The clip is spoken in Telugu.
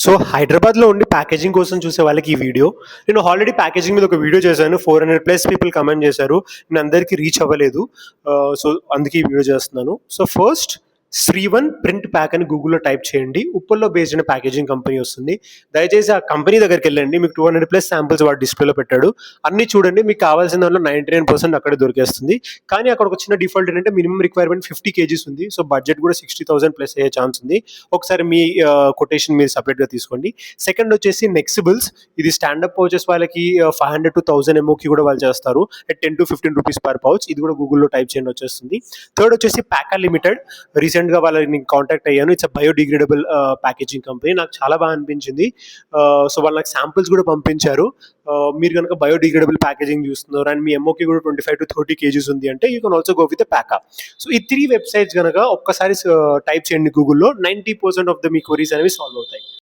సో హైదరాబాద్‌లో ఉండి ప్యాకేజింగ్ కోసం చూసే వాళ్ళకి ఈ వీడియో. నేను ఆల్రెడీ ప్యాకేజింగ్ మీద ఒక వీడియో చేశాను. 400+ పీపుల్ కమెంట్ చేశారు. నేను అందరికి రీచ్ అవ్వలేదు. సో అందుకే ఈ వీడియో చేస్తున్నాను. సో ఫస్ట్ శ్రీవన్ ప్రింట్ ప్యాక్ అని గూగుల్‌లో టైప్ చేయండి. ఉప్పల్లో బేస్డ్ అయిన ప్యాకేజింగ్ కంపెనీ వస్తుంది. దయచేసి ఆ కంపెనీ దగ్గరికెళ్ళండి. మీకు 200+ శాంపిల్స్ వాడు డిస్‌ప్లేలో పెట్టాడు. అన్నీ చూడండి. మీకు కావాల్సిన దాంట్లో 99% అక్కడే దొరికేస్తుంది. కానీ అక్కడ ఒక చిన్న డిఫాల్ట్ ఏంటంటే మినిమమ్ రిక్వైర్మెంట్ 50 కేజీస్ ఉంది. సో బడ్జెట్ కూడా 60,000+ అయ్యే ఛాన్స్ ఉంది. ఒకసారి మీ కొటేషన్ మీరు సెపరేట్‌గా తీసుకోండి. సెకండ్ వచ్చేసి నెక్సిబుల్స్. ఇది స్టాండప్ పౌచెస్ వాళ్ళకి 500 to 1000 ఎంఓకి కూడా వాళ్ళు చేస్తారు. At 10 to 15 rupees per pouch. ఇది కూడా గూగుల్‌లో టైప్ చేయండి వచ్చేస్తుంది. థర్డ్ వచ్చేసి ప్యాకా లిమిటెడ్. రీసెంట్‌గా వాళ్ళని కాంటాక్ట్ అయ్యాను. It's biodegradable packaging company. నాకు చాలా బాగా అనిపించింది. సో వాళ్ళు నాకు శాంపిల్స్ కూడా పంపించారు. మీరు కనుక బయోడిగ్రేడబుల్ ప్యాకేజింగ్ చూస్తున్నారు అండ్ మీ ఎంఓకి కూడా 25 to 30 కేజీస్ ఉంది అంటే you can also go with Pakka. So ఈ 3 వెబ్‌సైట్స్ గనక ఒక్కసారి టైప్ చేయండి గూగుల్‌లో 90% ఆఫ్ ద మీ క్వెరీస్ అనేవి సాల్వ్ అవుతాయి.